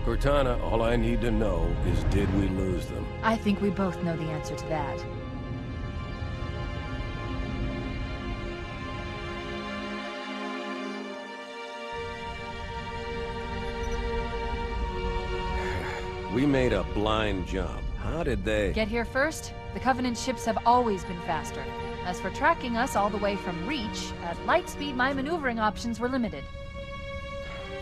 Cortana, all I need to know is did we lose them? I think we both know the answer to that. We made a blind jump. How did they... Get here first? The Covenant ships have always been faster. As for tracking us all the way from Reach, at light speed my maneuvering options were limited.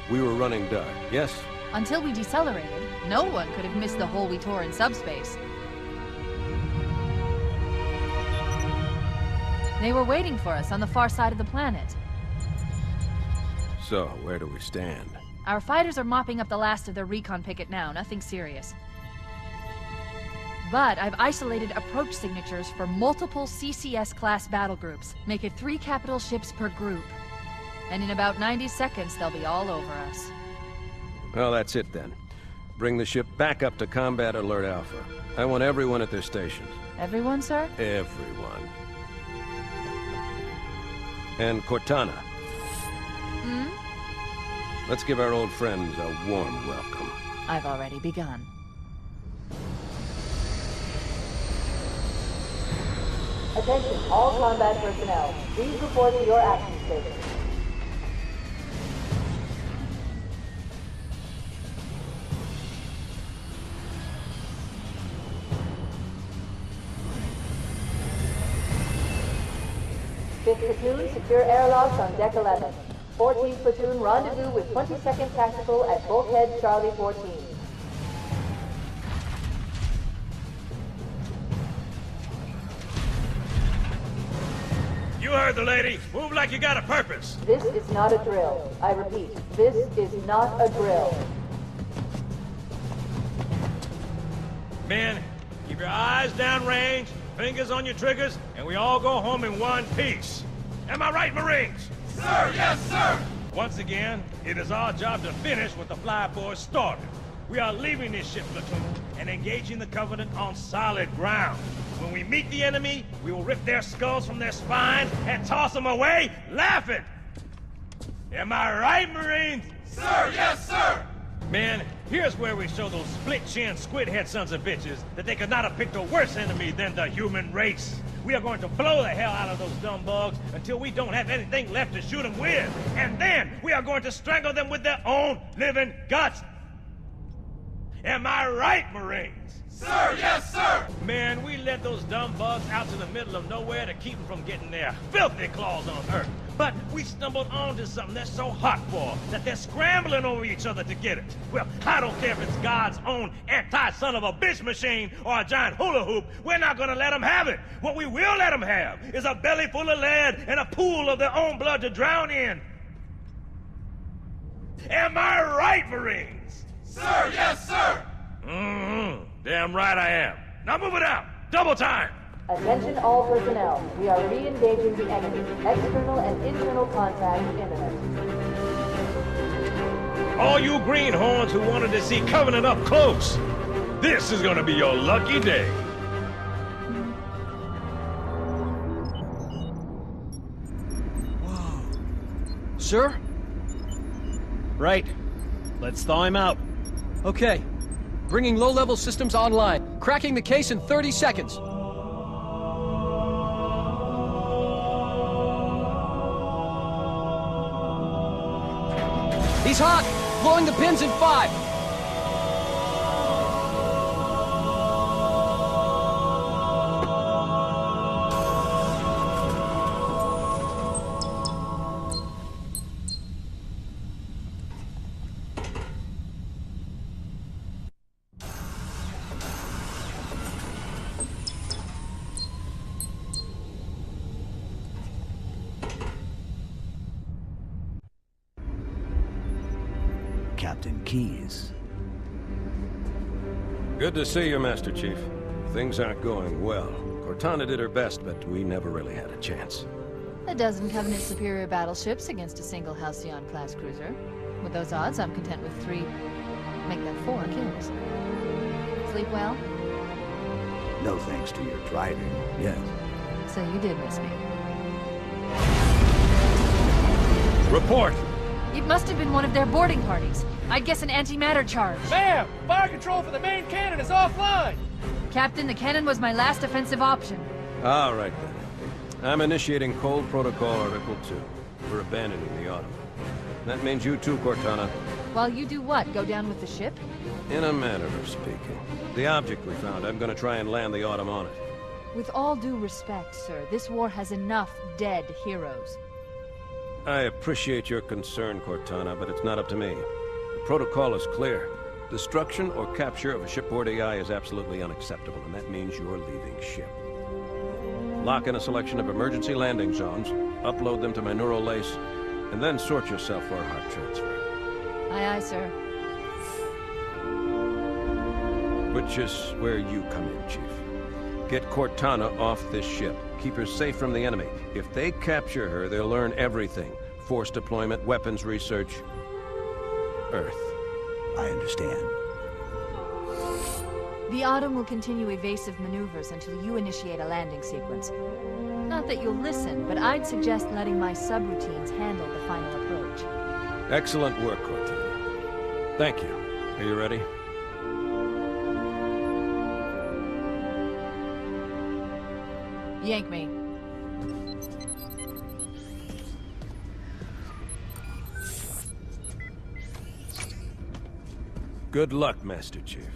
We were running dark, yes? Until we decelerated, no one could have missed the hole we tore in subspace. They were waiting for us on the far side of the planet. So, where do we stand? Our fighters are mopping up the last of their recon picket now, nothing serious. But I've isolated approach signatures for multiple CCS-class battle groups. Make it 3 capital ships per group. And in about 90 seconds, they'll be all over us. Well, that's it then. Bring the ship back up to Combat Alert Alpha. I want everyone at their stations. Everyone, sir? Everyone. And Cortana. Hmm? Let's give our old friends a warm welcome. I've already begun. Attention, all combat personnel. Please report to your action station. Fifth platoon, secure airlocks on deck 11. 14th platoon, rendezvous with 22nd Tactical at bulkhead Charlie 14. You heard the lady. Move like you got a purpose. This is not a drill. I repeat, this is not a drill. Men, keep your eyes downrange, fingers on your triggers, and we all go home in one piece. Am I right, Marines? Sir, yes, sir! Once again, it is our job to finish what the flyboys started. We are leaving this ship platoon and engaging the Covenant on solid ground. When we meet the enemy, we will rip their skulls from their spines and toss them away, laughing! Am I right, Marines? Sir, yes, sir! Man, here's where we show those split-chin, squid-head sons of bitches that they could not have picked a worse enemy than the human race. We are going to blow the hell out of those dumb bugs until we don't have anything left to shoot them with. And then we are going to strangle them with their own living guts. Am I right, Marines? Sir, yes, sir! Man, we led those dumb bugs out to the middle of nowhere to keep them from getting their filthy claws on Earth. But we stumbled onto something they're so hot for that they're scrambling over each other to get it. Well, I don't care if it's God's own anti-son-of-a-bitch machine or a giant hula hoop. We're not gonna let them have it. What we will let them have is a belly full of lead and a pool of their own blood to drown in. Am I right, Marines? Sir, yes, sir! Mm-hmm. Damn right I am. Now move it out. Double time. Attention all personnel. We are re-engaging the enemy. External and internal contact imminent. All you greenhorns who wanted to see Covenant up close, this is gonna be your lucky day. Whoa. Sir? Right. Let's thaw him out. Okay. Bringing low-level systems online. Cracking the case in 30 seconds. He's hot! Blowing the pins in 5! Captain Keyes. Good to see you, Master Chief. Things aren't going well. Cortana did her best, but we never really had a chance. A dozen Covenant superior battleships against a single Halcyon-class cruiser. With those odds, I'm content with 3, make that 4 kills. Sleep well? No thanks to your driving, yes. So you did miss me. Report. It must have been one of their boarding parties. I guess an antimatter charge. Ma'am! Fire control for the main cannon is offline! Captain, the cannon was my last offensive option. All right, then. I'm initiating Cold Protocol Article 2. We're abandoning the Autumn. That means you too, Cortana. While you do what? Go down with the ship? In a manner of speaking. The object we found, I'm gonna try and land the Autumn on it. With all due respect, sir, this war has enough dead heroes. I appreciate your concern, Cortana, but it's not up to me. The protocol is clear. Destruction or capture of a shipboard AI is absolutely unacceptable, and that means you're leaving ship. Lock in a selection of emergency landing zones, upload them to my neural lace, and then sort yourself for a heart transfer. Aye, aye, sir. Which is where you come in, Chief. Get Cortana off this ship. Keep her safe from the enemy. If they capture her, they'll learn everything. Force deployment, weapons research. Earth. I understand. The Autumn will continue evasive maneuvers until you initiate a landing sequence. Not that you'll listen, but I'd suggest letting my subroutines handle the final approach. Excellent work, Cortana. Thank you. Are you ready? Yank me. Good luck, Master Chief.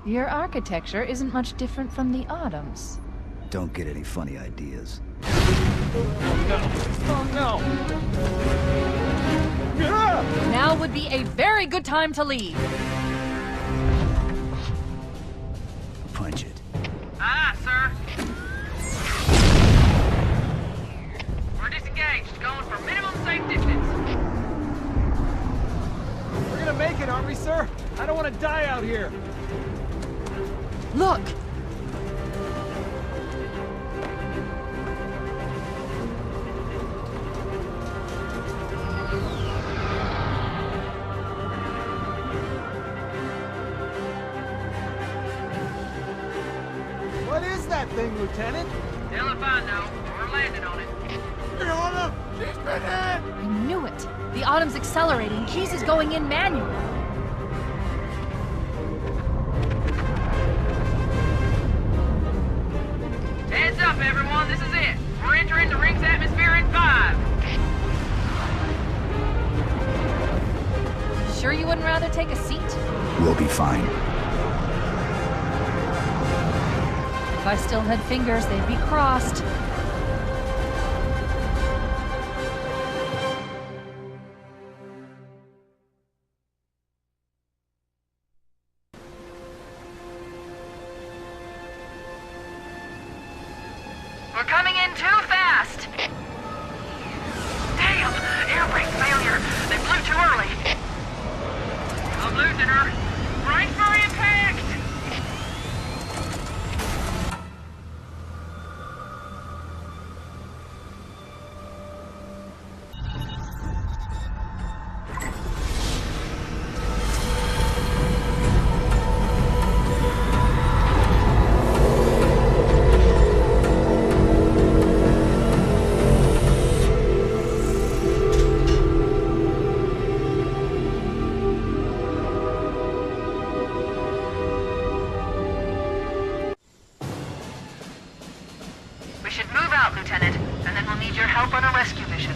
Your architecture isn't much different from the Autumn's. Don't get any funny ideas. Oh no! Now would be a very good time to leave. Punch it. Aye, sir. We're disengaged, going for minimum safe distance. We're gonna make it, aren't we, sir? I don't want to die out here. Look! What is that thing, Lieutenant? Hell if I know. We're landing on it. You're on him! She's been hit! I knew it! The Autumn's accelerating. Keys is going in manual. Heads up, everyone. This is it. We're entering the ring's atmosphere in 5. Sure you wouldn't rather take a seat? We'll be fine. If I still had fingers, they'd be crossed. We're coming in too fast. Damn! Air brake failure. They blew too early. I'm losing her. Brace for impact! We should move out, Lieutenant, and then we'll need your help on a rescue mission.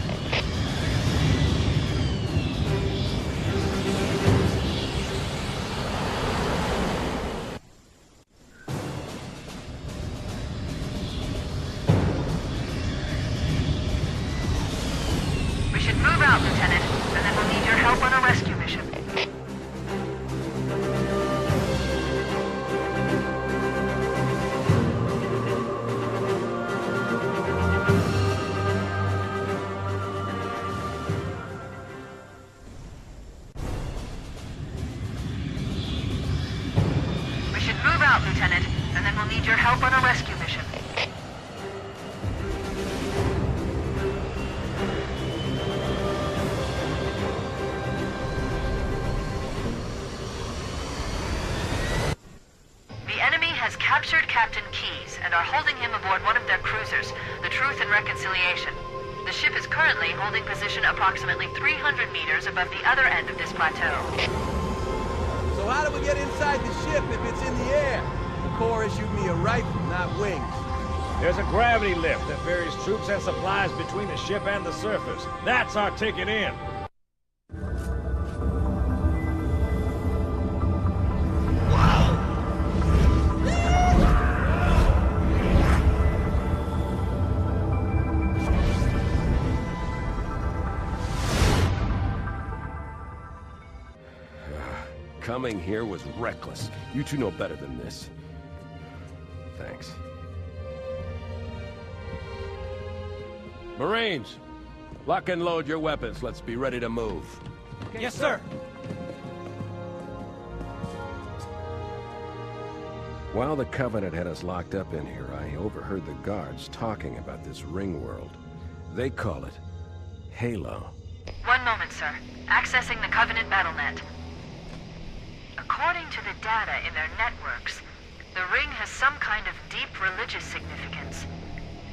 We should move out, Lieutenant, and then we'll need your help on a rescue mission. We should move out, Lieutenant, and then we'll need your help on a rescue mission. The enemy has captured captured Captain Keyes and are holding him aboard one of their cruisers, the Truth and Reconciliation. The ship is currently holding position approximately 300 meters above the other end of this plateau. So how do we get inside the ship if it's in the air? The Corps issued me a rifle, not wings. There's a gravity lift that ferries troops and supplies between the ship and the surface. That's our ticket in. Coming here was reckless. You two know better than this. Thanks. Marines, lock and load your weapons. Let's be ready to move. Okay, yes, sir. While the Covenant had us locked up in here, I overheard the guards talking about this ring world. They call it Halo. One moment, sir. Accessing the Covenant BattleNet. According to the data in their networks, the ring has some kind of deep religious significance.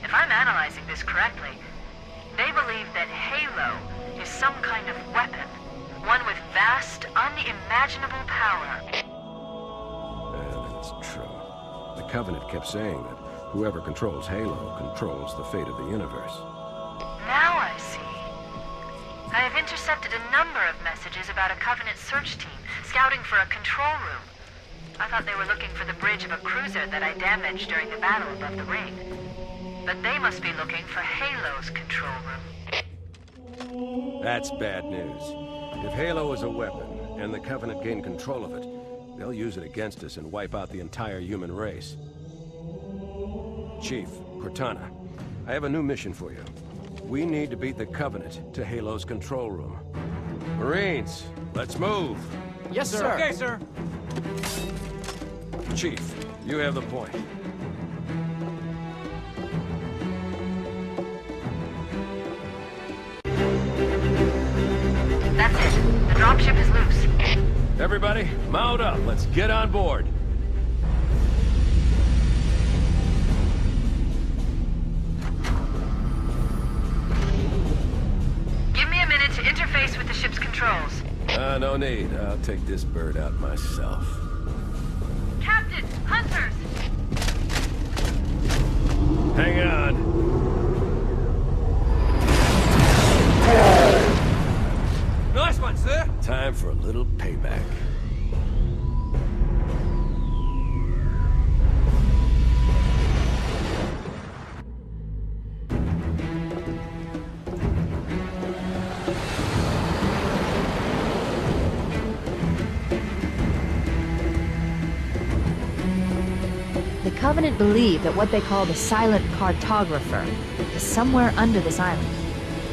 If I'm analyzing this correctly, they believe that Halo is some kind of weapon, one with vast, unimaginable power. That's true. The Covenant kept saying that whoever controls Halo controls the fate of the universe. Now I see. I have intercepted a number of messages about a Covenant search team scouting for a control room. I thought they were looking for the bridge of a cruiser that I damaged during the battle above the ring. But they must be looking for Halo's control room. That's bad news. If Halo is a weapon, and the Covenant gain control of it, they'll use it against us and wipe out the entire human race. Chief, Cortana, I have a new mission for you. We need to beat the Covenant to Halo's control room. Marines, let's move! Yes, sir. Okay, sir. Chief, you have the point. That's it. The dropship is loose. Everybody, mount up. Let's get on board. Give me a minute to interface with the ship's controls. No need. I'll take this bird out myself. Captain! Hunters! Hang on. Nice one, sir. Time for a little payback. The Covenant believe that what they call the silent cartographer is somewhere under this island.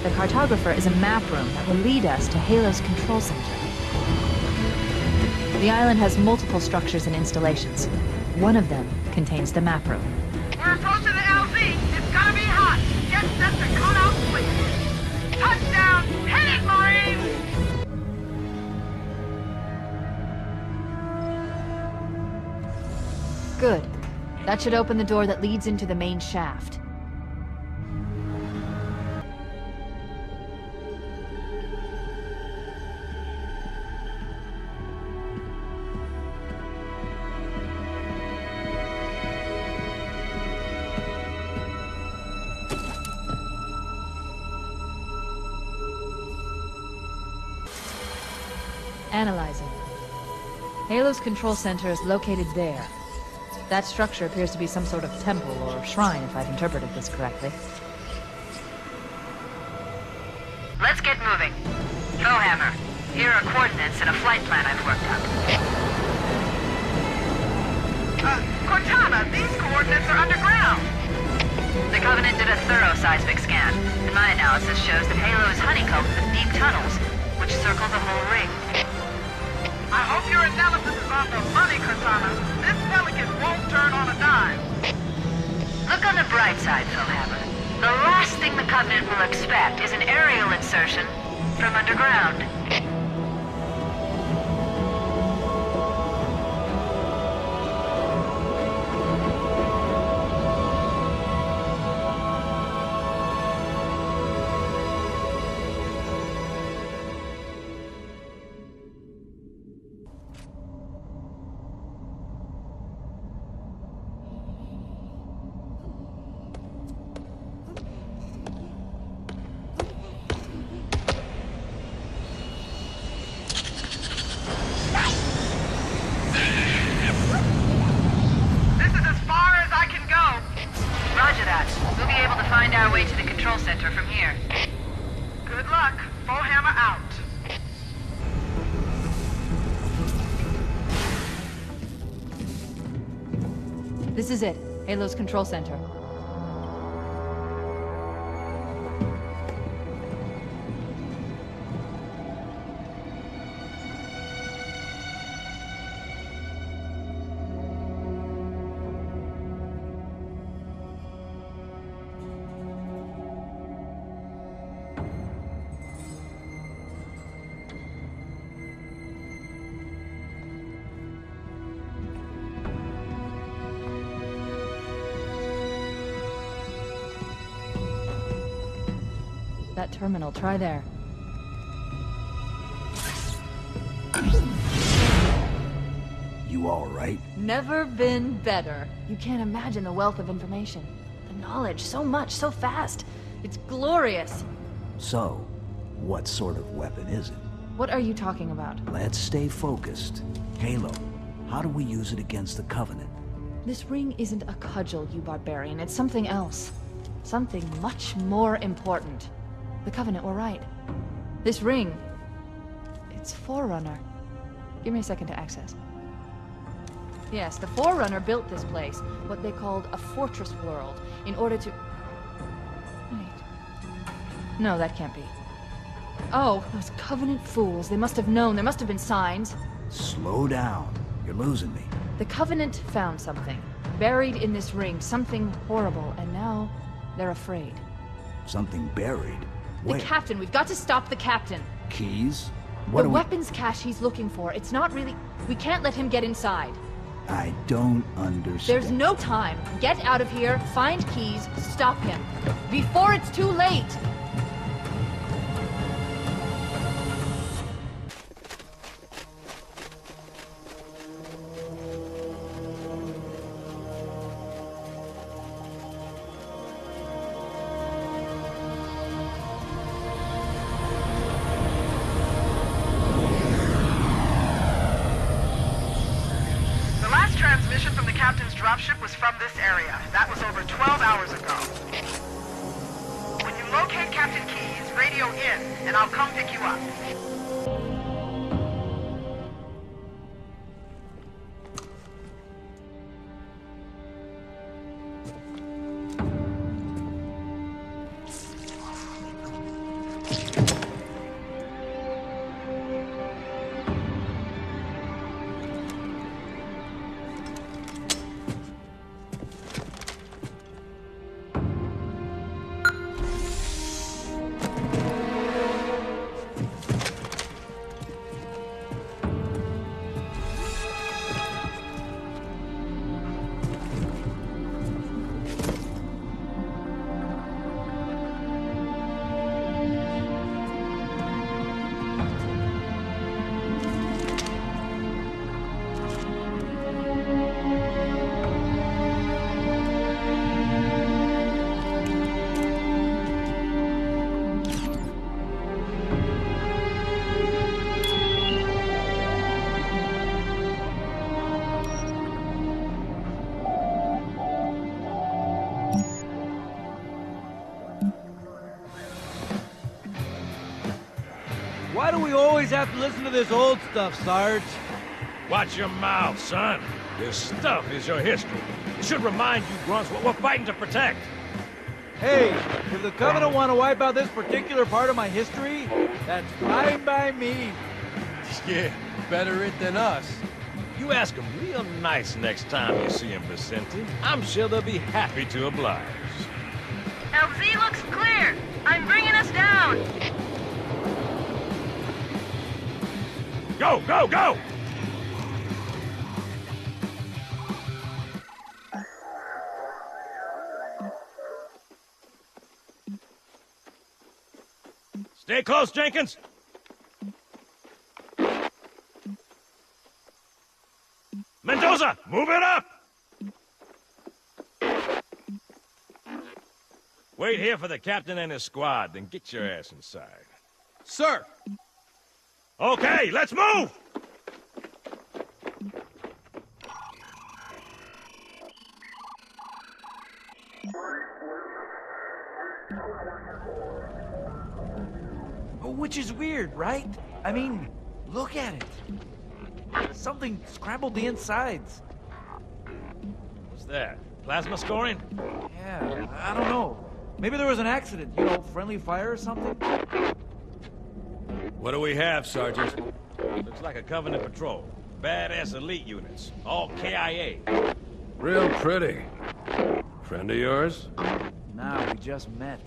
The cartographer is a map room that will lead us to Halo's control center. The island has multiple structures and installations. One of them contains the map room. We're approaching the LZ. It's gonna be hot. Get set to cut out quick. Touchdown! Hit it, Marines! Good. That should open the door that leads into the main shaft. Analyzing. Halo's control center is located there. That structure appears to be some sort of temple or shrine, if I've interpreted this correctly. Let's get moving. Bowhammer, here are coordinates and a flight plan I've worked out. Cortana, these coordinates are underground. The Covenant did a thorough seismic scan, and my analysis shows that Halo is honeycombed with deep tunnels, which circle the whole ring. I hope your analysis is on the money, Cortana. This Pelican won't turn on a dime. Look on the bright side, Bowhammer. The last thing the Covenant will expect is an aerial insertion from underground. that. We'll be able to find our way to the control center from here. Good luck. Bullhammer out. This is it. Halo's control center. That terminal, try there. You all right? Never been better. You can't imagine the wealth of information. The knowledge, so much, so fast. It's glorious. So, what sort of weapon is it? What are you talking about? Let's stay focused. Halo, how do we use it against the Covenant? This ring isn't a cudgel, you barbarian. It's something else. Something much more important. The Covenant were right. This ring... it's Forerunner. Give me a second to access. Yes, the Forerunner built this place, what they called a fortress world, in order to... Wait. No, that can't be. Oh, those Covenant fools. They must have known. There must have been signs. Slow down. You're losing me. The Covenant found something. Buried in this ring. Something horrible. And now, they're afraid. Something buried? Where? The captain. We've got to stop the captain. Keys? The weapons cache he's looking for. It's not really... We can't let him get inside. I don't understand. There's no time. Get out of here, find keys, stop him. Before it's too late! Transmission from the captain's dropship was from this area. That was over 12 hours ago. When you locate Captain Keyes, radio in, and I'll come pick you up. Why do we always have to listen to this old stuff, Sarge? Watch your mouth, son. This stuff is your history. It should remind you grunts what we're fighting to protect. Hey, if the Covenant want to wipe out this particular part of my history, that's fine by me. Yeah, better it than us. You ask them real nice next time you see them, Vicente. I'm sure they'll be happy to oblige. LZ looks clear. I'm bringing us down. Go, go, go! Stay close, Jenkins. Mendoza, move it up! Wait here for the captain and his squad, then get your ass inside. Sir! Okay, let's move! Which is weird, right? I mean, look at it. Something scrambled the insides. What's that? Plasma scoring? Yeah, I don't know. Maybe there was an accident, you know, friendly fire or something? What do we have, Sergeant? Looks like a Covenant patrol. Badass elite units. All KIA. Real pretty. Friend of yours? Nah, we just met.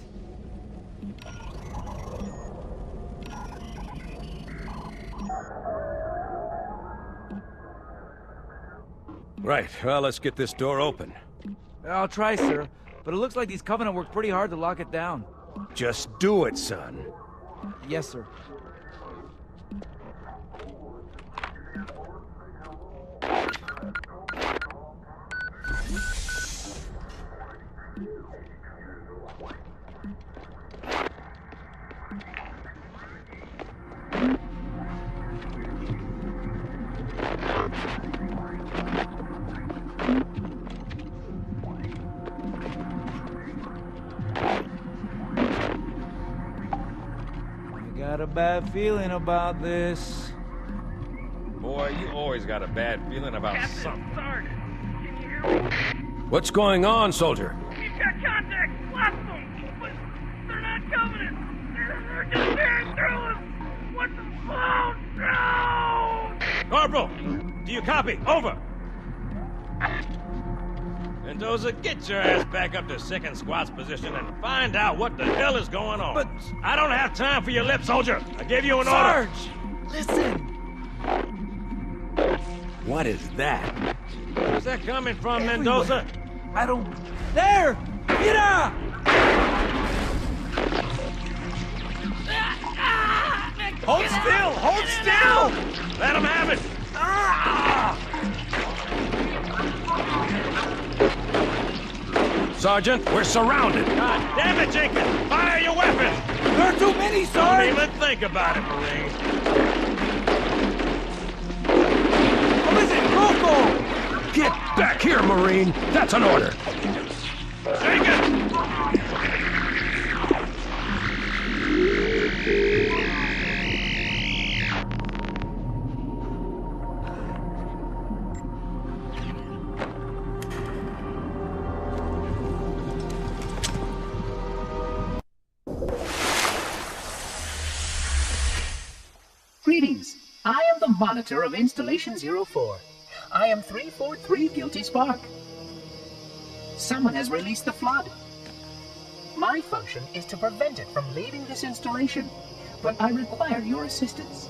Right, well, let's get this door open. I'll try, sir. But it looks like these Covenant worked pretty hard to lock it down. Just do it, son. Yes, sir. Got a bad feeling about this. Boy, you always got a bad feeling about something. Sarge, can you hear me? What's going on, soldier? We've got contact. Lost them. But they're not Covenant. They're just tearing through us. What the fuck? No! Corporal, do you copy? Over. Mendoza, get your ass back up to 2nd Squad's position and find out what the hell is going on. But I don't have time for your lip, soldier. I gave you an order. Sarge! Listen! What is that? Where's that coming from, Everywhere. Mendoza? I don't... There! Mira! Hold still! Hold still! Let him have it! Sergeant, we're surrounded. God damn it, Jenkins! Fire your weapons! There are too many, Don't Sarge! even think about it, Marine. What is it? Rocco! Get back here, Marine! That's an order! Jenkins! Greetings. I am the monitor of Installation 04. I am 343 Guilty Spark. Someone has released the flood. My function is to prevent it from leaving this installation, but I require your assistance.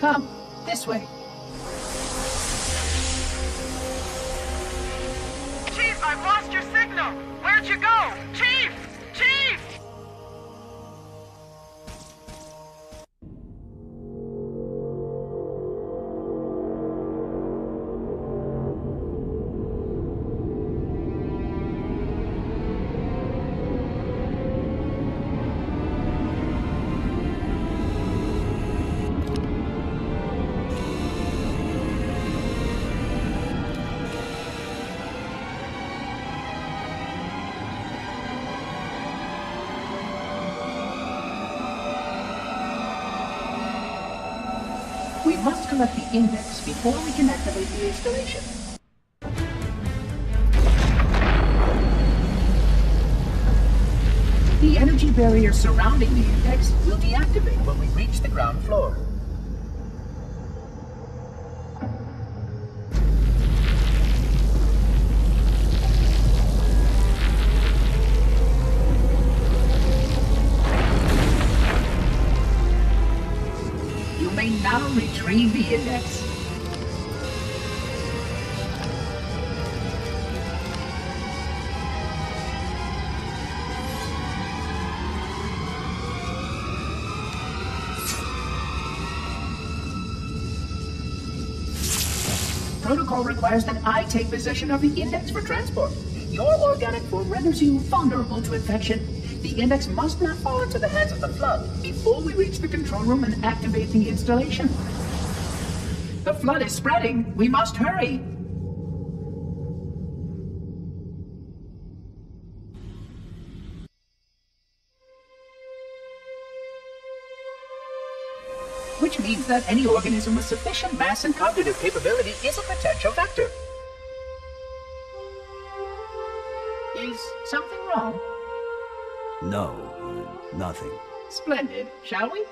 Come, this way. Chief, I've lost your signal! Where'd you go? Chief! Chief! We must collect the index before we can activate the installation. The energy barrier surrounding the index will deactivate when we reach the ground floor. You may now retrieve the index. Protocol requires that I take possession of the index for transport. Your organic form renders you vulnerable to infection. The index must not fall into the hands of the Flood before we reach the control room and activate the installation. The Flood is spreading. We must hurry. which means that any organism with sufficient mass and cognitive capability is a potential vector. Is something wrong? No, nothing. Splendid, shall we?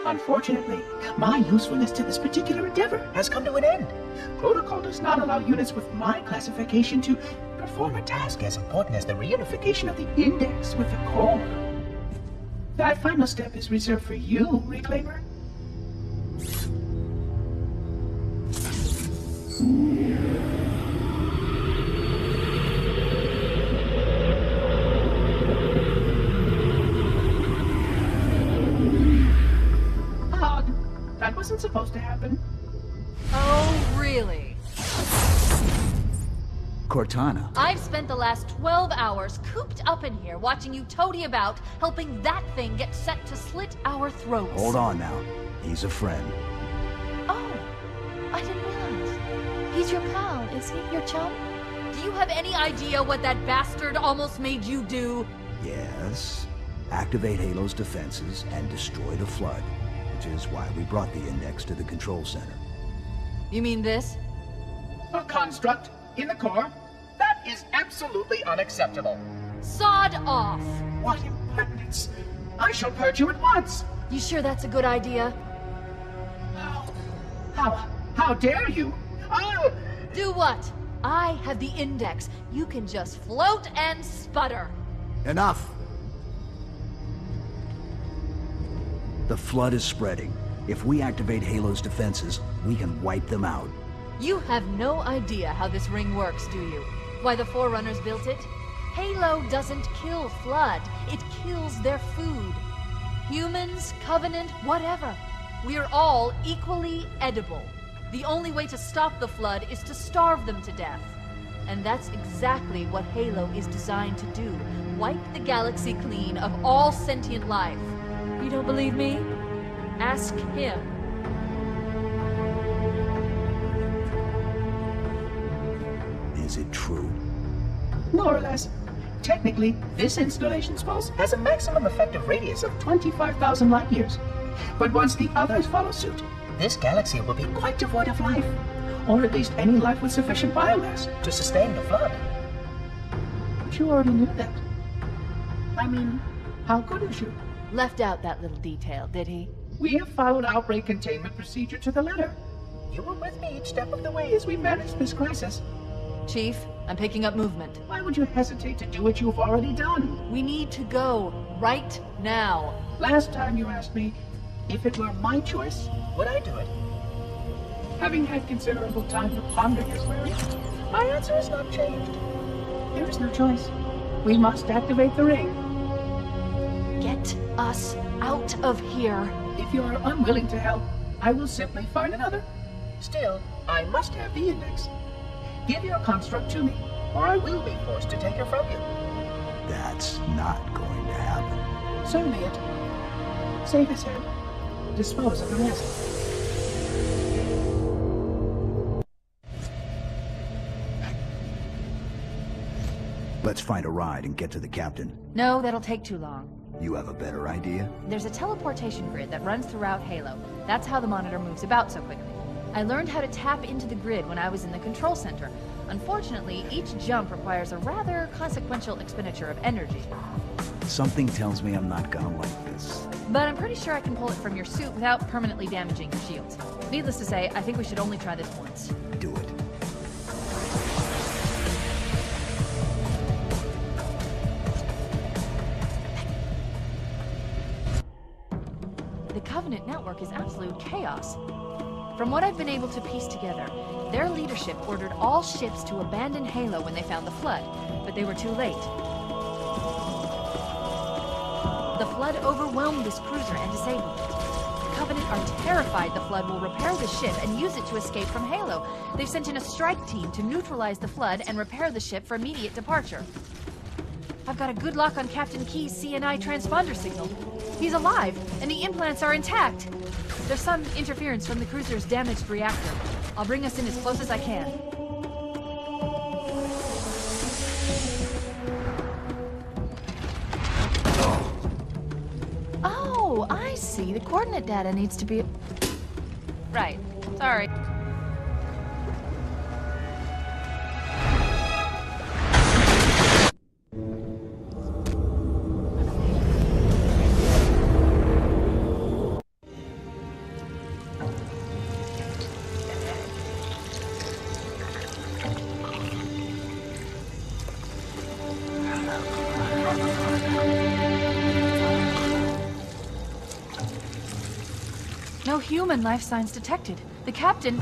Unfortunately, my usefulness to this particular endeavor has come to an end. Protocol does not allow units with my classification to perform a task as important as the reunification of the index with the core. That final step is reserved for you, Reclaimer. That wasn't supposed to happen. Oh, really? Cortana. I've spent the last 12 hours cooped up in here watching you toady about, helping that thing get set to slit our throats. Hold on now. He's a friend. Oh, I didn't realize. He's your pal, is he? Your chum? Do you have any idea what that bastard almost made you do? Yes. Activate Halo's defenses and destroy the Flood. Which is why we brought the index to the control center. You mean this? A construct in the core? That is absolutely unacceptable. Sod off! What impertinence! I shall purge you at once! You sure that's a good idea? How dare you? Oh! Do what? I have the index. You can just float and sputter. Enough! The Flood is spreading. If we activate Halo's defenses, we can wipe them out. You have no idea how this ring works, do you? Why the Forerunners built it? Halo doesn't kill Flood. It kills their food. Humans, Covenant, whatever. We're all equally edible. The only way to stop the Flood is to starve them to death. And that's exactly what Halo is designed to do. Wipe the galaxy clean of all sentient life. You don't believe me? Ask him. Is it true? More or less. Technically, this installation's pulse has a maximum effective radius of 25,000 light years. But once the others follow suit, this galaxy will be quite devoid of life. Or at least any life with sufficient biomass to sustain the Flood. But you already knew that. I mean, how couldn't you? Left out that little detail, did he? We have followed outbreak containment procedure to the letter. You were with me each step of the way as we managed this crisis. Chief, I'm picking up movement. Why would you hesitate to do what you've already done? We need to go right now. Last time you asked me, if it were my choice, would I do it? Having had considerable time to ponder your query, my answer has not changed. There is no choice. We must activate the ring. Get us out of here. If you are unwilling to help, I will simply find another. Still, I must have the index. Give your construct to me, or I will be forced to take her from you. That's not going to happen. So be it. Save his head. Dispose of the rest. Let's find a ride and get to the captain. No, that'll take too long. You have a better idea? There's a teleportation grid that runs throughout Halo. That's how the monitor moves about so quickly. I learned how to tap into the grid when I was in the control center. Unfortunately, each jump requires a rather consequential expenditure of energy. Something tells me I'm not gonna like this. But I'm pretty sure I can pull it from your suit without permanently damaging your shields. Needless to say, I think we should only try this once. Do it. The Covenant network is absolute chaos. From what I've been able to piece together, their leadership ordered all ships to abandon Halo when they found the Flood, but they were too late. The Flood overwhelmed this cruiser and disabled it. The Covenant are terrified the Flood will repair the ship and use it to escape from Halo. They've sent in a strike team to neutralize the Flood and repair the ship for immediate departure. I've got a good lock on Captain Key's CNI transponder signal. He's alive, and the implants are intact. There's some interference from the cruiser's damaged reactor. I'll bring us in as close as I can. Oh, I see. The coordinate data needs to be... Right. Sorry. No human life signs detected. The captain,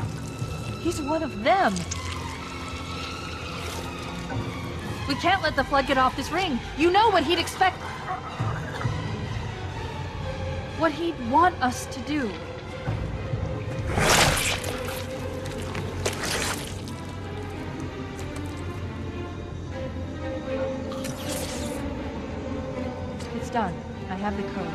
he's one of them. We can't let the flood get off this ring. You know what he'd expect. What he'd want us to do. It's done. I have the code.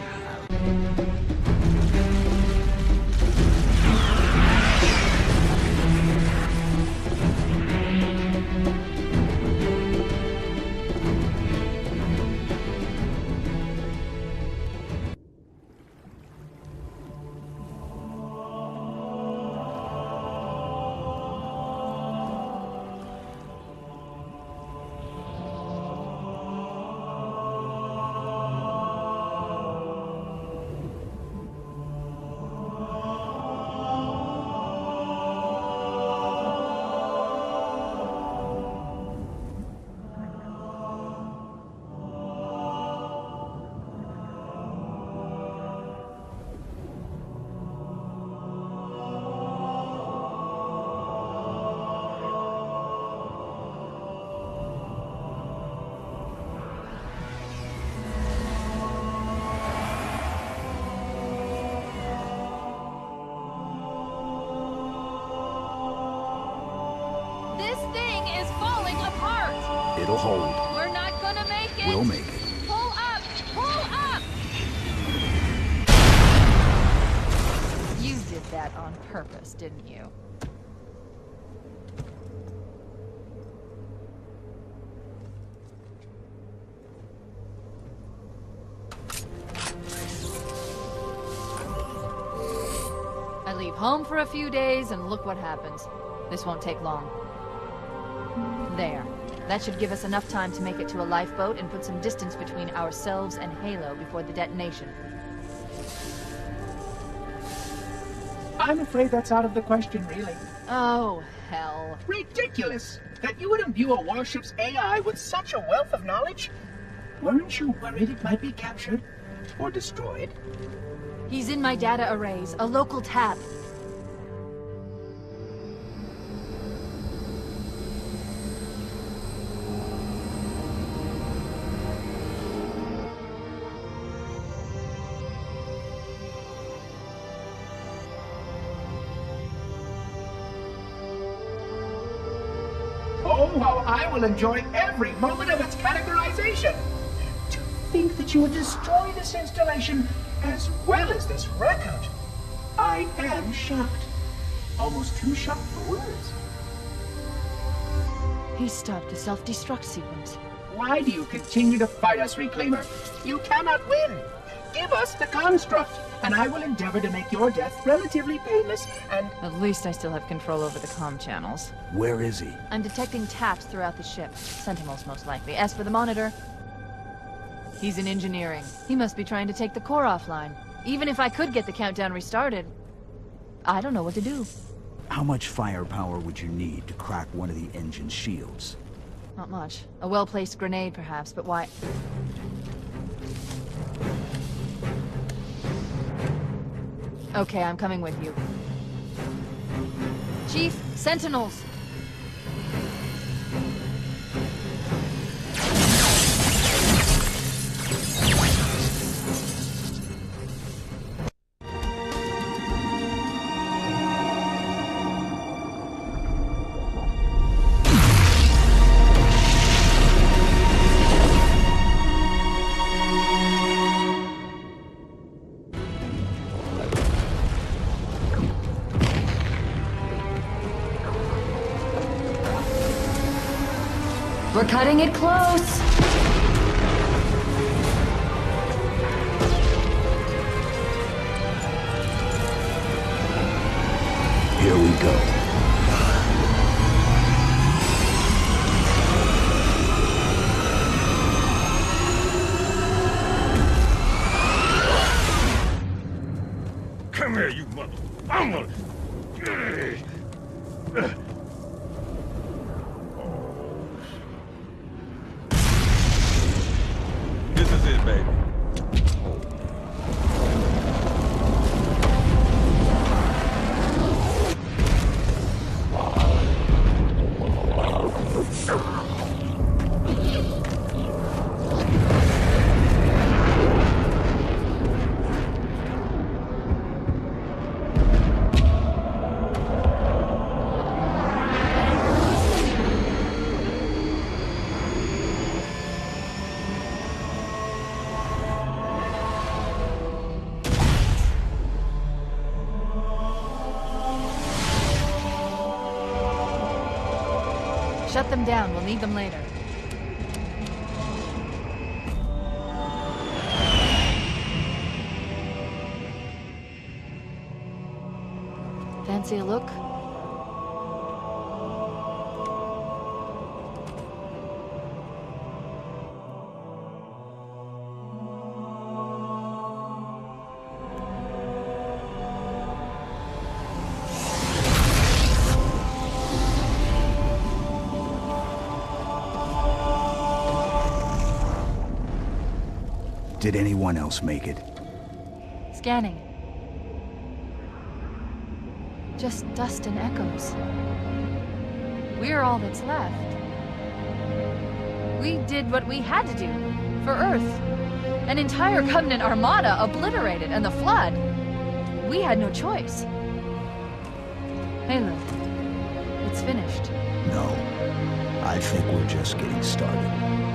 It'll hold. We're not gonna make it! We'll make it. Pull up! Pull up! You did that on purpose, didn't you? I leave home for a few days and look what happens. This won't take long. There. That should give us enough time to make it to a lifeboat and put some distance between ourselves and Halo before the detonation. I'm afraid that's out of the question, really. Oh, hell. Ridiculous! That you would imbue a warship's AI with such a wealth of knowledge? Weren't you worried it might be captured? Or destroyed? He's in my data arrays, a local tab. Oh, how I will enjoy every moment of its categorization! To think that you would destroy this installation as well as this record! I am shocked. Almost too shocked for words. He stopped the self-destruct sequence. Why do you continue to fight us, Reclaimer? You cannot win! Give us the construct, and I will endeavor to make your death relatively painless and... At least I still have control over the comm channels. Where is he? I'm detecting taps throughout the ship. Sentinels, most likely. As for the monitor, he's in engineering. He must be trying to take the core offline. Even if I could get the countdown restarted, I don't know what to do. How much firepower would you need to crack one of the engine's shields? Not much. A well-placed grenade, perhaps, but why... Okay, I'm coming with you. Chief, Sentinels! We're cutting it close! we go. Come here, you mother... I'm gonna... This is it, baby. Shut them down. We'll need them later. Fancy a look? Did anyone else make it? Scanning. Just dust and echoes. We're all that's left. We did what we had to do for Earth. An entire Covenant armada obliterated, and the Flood. We had no choice. Halo, it's finished. No. I think we're just getting started.